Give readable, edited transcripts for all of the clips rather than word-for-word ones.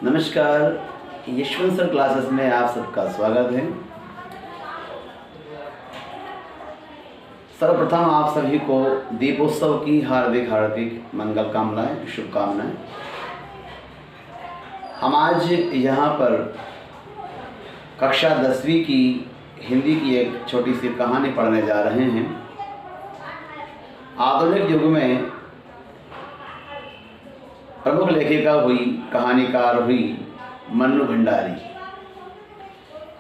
नमस्कार, Yashwant sir classes में आप सबका स्वागत है। सर्वप्रथम आप सभी को दीपोत्सव की हार्दिक हार्दिक मंगल कामनाएं, शुभकामनाएं। हम आज यहाँ पर कक्षा 10वीं की हिंदी की एक छोटी सी कहानी पढ़ने जा रहे हैं। आधुनिक युग में प्रमुख लेखिका हुई, कहानीकार हुई मन्नू भंडारी।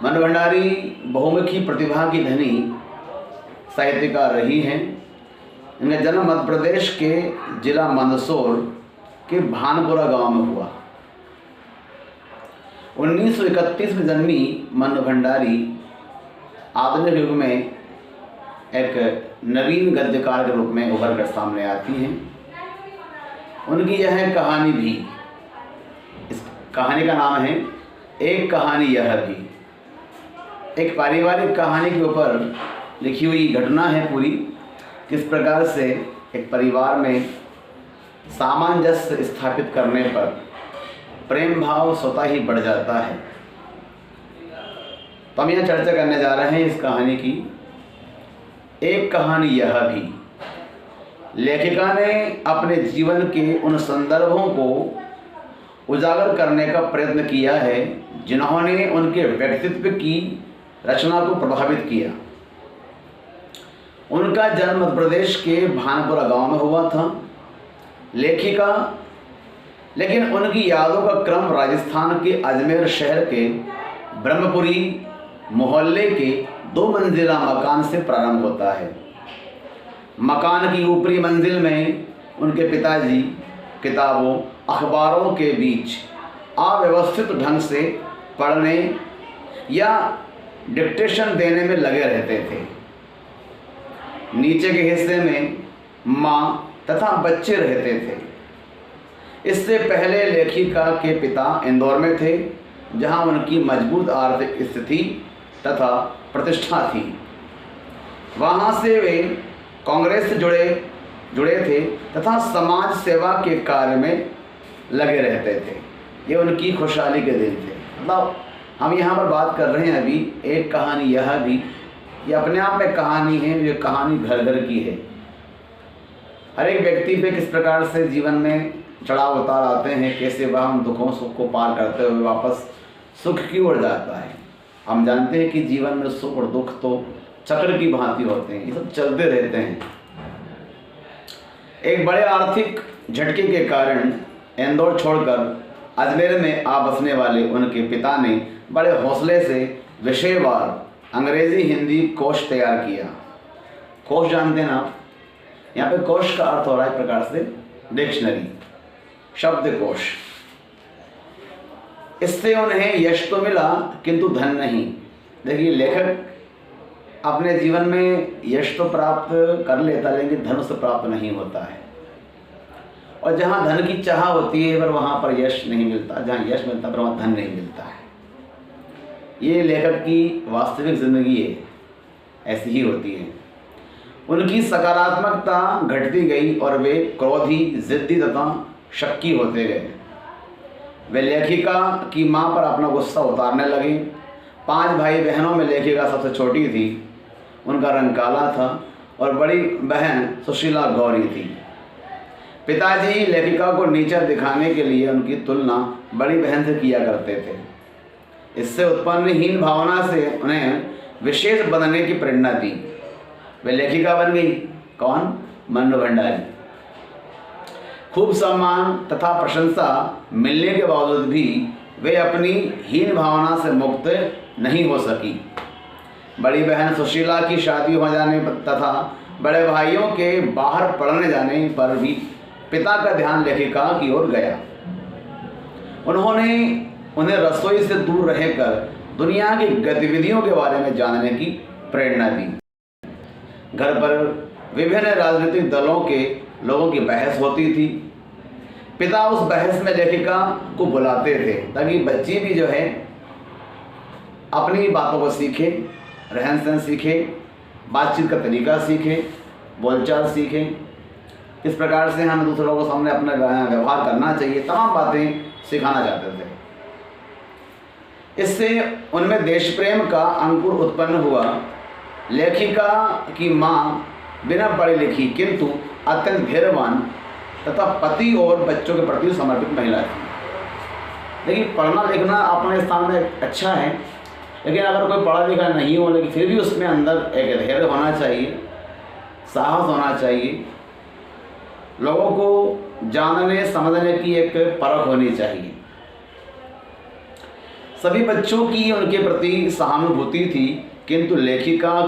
मन्नू भंडारी बहुमुखी प्रतिभा की धनी साहित्यकार रही हैं। इनका जन्म मध्य प्रदेश के जिला मंदसौर के भानपुरा गांव में हुआ। 1931 में जन्मी मन्नू भंडारी आधुनिक युग में एक नवीन गद्यकार के रूप में उभर कर सामने आती हैं। उनकी यह कहानी भी, इस कहानी का नाम है एक कहानी यह भी। एक पारिवारिक कहानी के ऊपर लिखी हुई घटना है पूरी, किस प्रकार से एक परिवार में सामंजस्य स्थापित करने पर प्रेम भाव स्वतः ही बढ़ जाता है। तो हम यहाँ चर्चा करने जा रहे हैं इस कहानी की, एक कहानी यह भी। लेखिका ने अपने जीवन के उन संदर्भों को उजागर करने का प्रयत्न किया है जिन्होंने उनके व्यक्तित्व की रचना को प्रभावित किया। उनका जन्म मध्य प्रदेश के भानपुरा गांव में हुआ था। लेकिन उनकी यादों का क्रम राजस्थान के अजमेर शहर के ब्रह्मपुरी मोहल्ले के 2 मंजिला मकान से प्रारंभ होता है। मकान की ऊपरी मंजिल में उनके पिताजी किताबों अखबारों के बीच अव्यवस्थित ढंग से पढ़ने या डिक्टेशन देने में लगे रहते थे। नीचे के हिस्से में माँ तथा बच्चे रहते थे। इससे पहले लेखिका के पिता इंदौर में थे, जहाँ उनकी मजबूत आर्थिक स्थिति तथा प्रतिष्ठा थी। वहाँ से वे कांग्रेस से जुड़े थे तथा समाज सेवा के कार्य में लगे रहते थे। ये उनकी खुशहाली के दिन थे। मतलब हम यहाँ पर बात कर रहे हैं अभी एक कहानी यह भी। ये अपने आप में कहानी है, ये कहानी घर घर की है। हर एक व्यक्ति पे किस प्रकार से जीवन में चढ़ाव उतार आते हैं, कैसे वह उन दुखों सुख को पार करते हुए वापस सुख की ओर जाता है। हम जानते हैं कि जीवन में सुख और दुख तो चक्र की भांति होते हैं, ये सब चलते रहते हैं। एक बड़े आर्थिक झटके के कारण इंदौर छोड़कर अजमेर में आ बसने वाले उनके पिता ने बड़े हौसले से विषयवार अंग्रेजी हिंदी कोश तैयार किया। कोश जानते हैं आप? यहाँ पे कोश का अर्थ हो रहा है एक प्रकार से डिक्शनरी, शब्दकोश। इससे उन्हें यश तो मिला किंतु धन नहीं। देखिए, लेखक अपने जीवन में यश तो प्राप्त कर लेता, लेकिन धन उससे प्राप्त नहीं होता है। और जहाँ धन की चाह होती है पर वहाँ पर यश नहीं मिलता, जहाँ यश मिलता पर वहाँ धन नहीं मिलता है। ये लेखक की वास्तविक जिंदगी है, ऐसी ही होती है। उनकी सकारात्मकता घटती गई और वे क्रोधी, जिद्दी तथा शक्की होते गए। वे लेखिका की माँ पर अपना गुस्सा उतारने लगे। 5 भाई बहनों में लेखिका सबसे छोटी थी। उनका रंग काला था और बड़ी बहन सुशीला गौरी थी। पिताजी लेखिका को नीचा दिखाने के लिए उनकी तुलना बड़ी बहन से किया करते थे। इससे उत्पन्न हीन भावना से उन्हें विशेष बनने की प्रेरणा दी। वे लेखिका बन गई। कौन? मन्नू भंडारी। खूब सम्मान तथा प्रशंसा मिलने के बावजूद भी वे अपनी हीन भावना से मुक्त नहीं हो सकी। बड़ी बहन सुशीला की शादी हो जाने तथा बड़े भाइयों के बाहर पढ़ने जाने पर भी पिता का ध्यान लेखिका की ओर गया। उन्हें रसोई से दूर रहकर दुनिया की गतिविधियों के बारे में जानने की प्रेरणा दी। घर पर विभिन्न राजनीतिक दलों के लोगों की बहस होती थी। पिता उस बहस में लेखिका को बुलाते थे ताकि बच्ची भी जो है अपनी बातों को सीखे, रहन सहन सीखे, बातचीत का तरीका सीखे, बोलचाल सीखे, किस प्रकार से हमें दूसरों के सामने अपना व्यवहार करना चाहिए, तमाम बातें सिखाना चाहते थे। इससे उनमें देश प्रेम का अंकुर उत्पन्न हुआ। लेखिका की माँ बिना पढ़ी लिखी किंतु अत्यंत धैर्यवान तथा पति और बच्चों के प्रति समर्पित महिला थी। देखिए, पढ़ना लिखना अपने स्थान में अच्छा है, लेकिन अगर कोई पढ़ा लिखा नहीं हो लेकिन फिर भी उसमें अंदर एक धैर्य होना चाहिए, साहस होना चाहिए, लोगों को जानने समझने की एक परख होनी चाहिए। सभी बच्चों की उनके प्रति सहानुभूति थी, किंतु लेखिका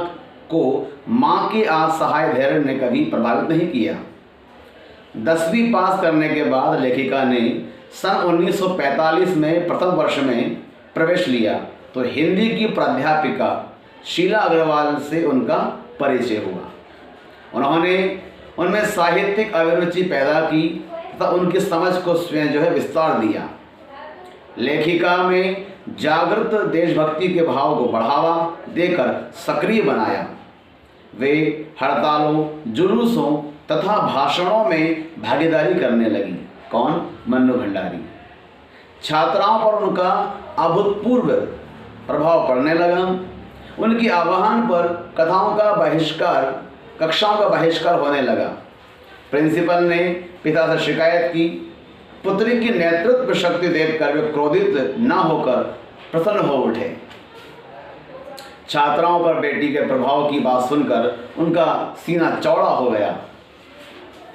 को माँ के असहाय धैर्य ने कभी प्रभावित नहीं किया। 10वीं पास करने के बाद लेखिका ने सन 1945 में प्रथम वर्ष में प्रवेश लिया तो हिंदी की प्राध्यापिका शीला अग्रवाल से उनका परिचय हुआ। उन्होंने उनमें साहित्यिक अभिरुचि पैदा की तथा उनकी समझ को स्वयं विस्तार दिया। लेखिका में जागृत देशभक्ति के भाव को बढ़ावा देकर सक्रिय बनाया। वे हड़तालों, जुलूसों तथा भाषणों में भागीदारी करने लगी। कौन? मन्नू भंडारी। छात्राओं पर उनका अभूतपूर्व प्रभाव पड़ने लगा। उनकी आह्वान पर कक्षाओं का बहिष्कार होने लगा। प्रिंसिपल ने पिता से शिकायत की। पुत्री की नेतृत्व शक्ति देखकर वे क्रोधित न होकर प्रसन्न हो उठे। छात्राओं पर बेटी के प्रभाव की बात सुनकर उनका सीना चौड़ा हो गया।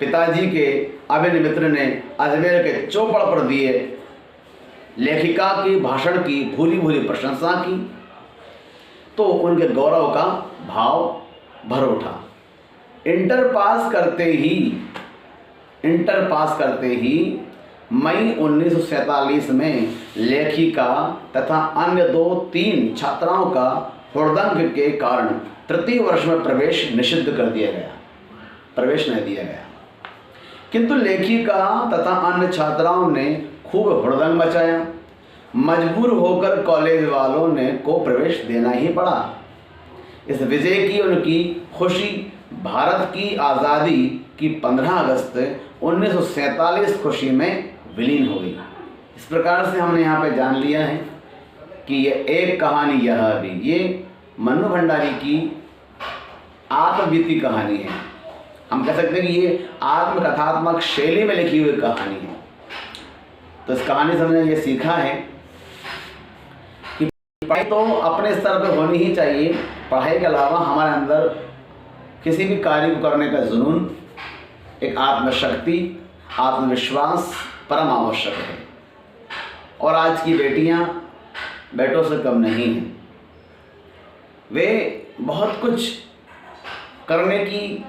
पिताजी के अभिन्न मित्र ने अजमेर के चौपड़ पर दिए लेखिका की भाषण की भूरी भूरी प्रशंसा की तो उनके गौरव का भाव भर उठा। इंटर पास करते ही मई 1947 में लेखिका तथा अन्य 2-3 छात्राओं का हुड़दंग के कारण तृतीय वर्ष में प्रवेश निषिद्ध कर दिया गया, प्रवेश नहीं दिया गया। किंतु लेखिका तथा अन्य छात्राओं ने खूब हुड़दंग मचाया। मजबूर होकर कॉलेज वालों ने को प्रवेश देना ही पड़ा। इस विजय की उनकी खुशी भारत की आज़ादी की 15 अगस्त 1947 खुशी में विलीन हो गई। इस प्रकार से हमने यहाँ पे जान लिया है कि ये एक कहानी यह भी ये मन्नू भंडारी की आत्मबीती कहानी है। हम कह सकते हैं कि ये आत्मकथात्मक शैली में लिखी हुई कहानी है। तो इस कहानी से हमने ये सीखा है कि पढ़ाई तो अपने स्तर पर होनी ही चाहिए। पढ़ाई के अलावा हमारे अंदर किसी भी कार्य को करने का जुनून, एक आत्मशक्ति, आत्मविश्वास परम आवश्यक है। और आज की बेटियां बेटों से कम नहीं हैं। वे बहुत कुछ करने की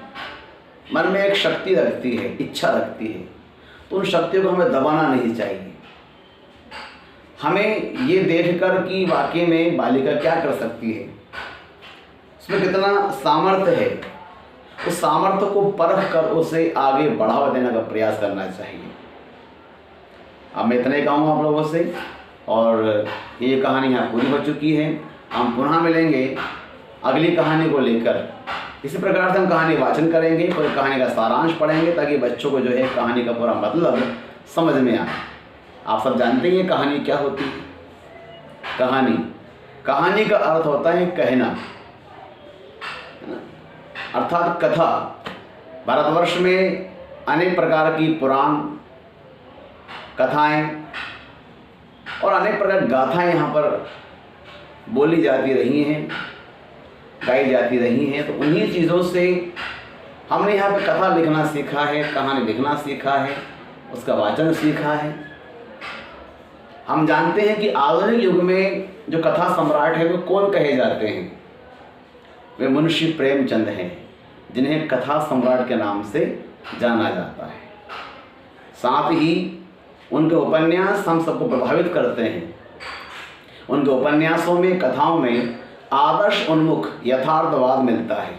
मन में एक शक्ति रखती है, इच्छा रखती है, तो उन शक्तियों को हमें दबाना नहीं चाहिए। हमें ये देखकर कि वाकई में बालिका क्या कर सकती है, उसमें कितना सामर्थ्य है, उस सामर्थ्य को परख कर उसे आगे बढ़ावा देने का प्रयास करना चाहिए। अब मैं इतना ही कहूँगा आप लोगों से, और ये कहानी यहाँ पूरी हो चुकी है। हम पुनः मिलेंगे अगली कहानी को लेकर। इसी प्रकार से हम कहानी वाचन करेंगे, पूरी कहानी का सारांश पढ़ेंगे ताकि बच्चों को कहानी का पूरा मतलब समझ में आए। आप सब जानते हैं कहानी क्या होती है। कहानी का अर्थ होता है कहना, अर्थात कथा। भारतवर्ष में अनेक प्रकार की पुराण, कथाएं और अनेक प्रकार की गाथाएं यहाँ पर बोली जाती रही हैं, गाई जाती रही हैं। तो उन्हीं चीज़ों से हमने यहाँ पे कथा लिखना सीखा है, कहानी लिखना सीखा है, उसका वाचन सीखा है। हम जानते हैं कि आधुनिक युग में जो कथा सम्राट है वो कौन कहे जाते हैं? वे मुंशी प्रेमचंद हैं, जिन्हें कथा सम्राट के नाम से जाना जाता है। साथ ही उनके उपन्यास हम सबको प्रभावित करते हैं। उनके उपन्यासों में, कथाओं में आदर्श उन्मुख यथार्थवाद मिलता है।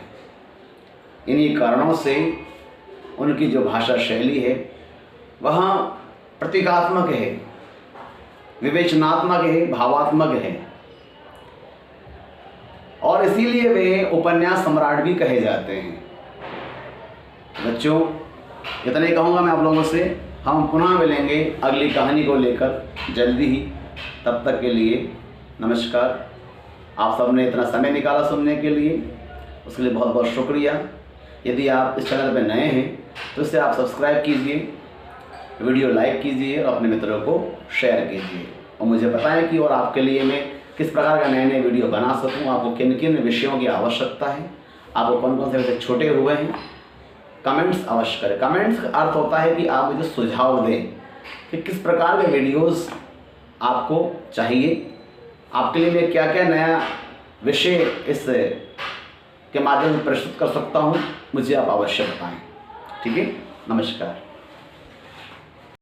इन्हीं कारणों से उनकी जो भाषा शैली है वह प्रतीकात्मक है, विवेचनात्मक है, भावात्मक है, और इसीलिए वे उपन्यास सम्राट भी कहे जाते हैं। बच्चों, इतना ही कहूँगा मैं आप लोगों से। हम पुनः मिलेंगे अगली कहानी को लेकर जल्दी ही। तब तक के लिए नमस्कार। आप सबने इतना समय निकाला सुनने के लिए, उसके लिए बहुत बहुत शुक्रिया। यदि आप इस चैनल पर नए हैं तो इसे आप सब्सक्राइब कीजिए, वीडियो लाइक कीजिए और अपने मित्रों को शेयर कीजिए और मुझे बताएं कि और आपके लिए मैं किस प्रकार का नए नए वीडियो बना सकूं। आपको किन किन विषयों की आवश्यकता है, आपको कौन कौन से विषय छूटे हुए हैं, कमेंट्स अवश्य करें। कमेंट्स का अर्थ होता है कि आप मुझे सुझाव दें कि किस प्रकार के वीडियोस आपको चाहिए, आपके लिए मैं क्या क्या नया विषय इस के माध्यम से प्रस्तुत कर सकता हूं, मुझे आप अवश्य बताएं। ठीक है, नमस्कार।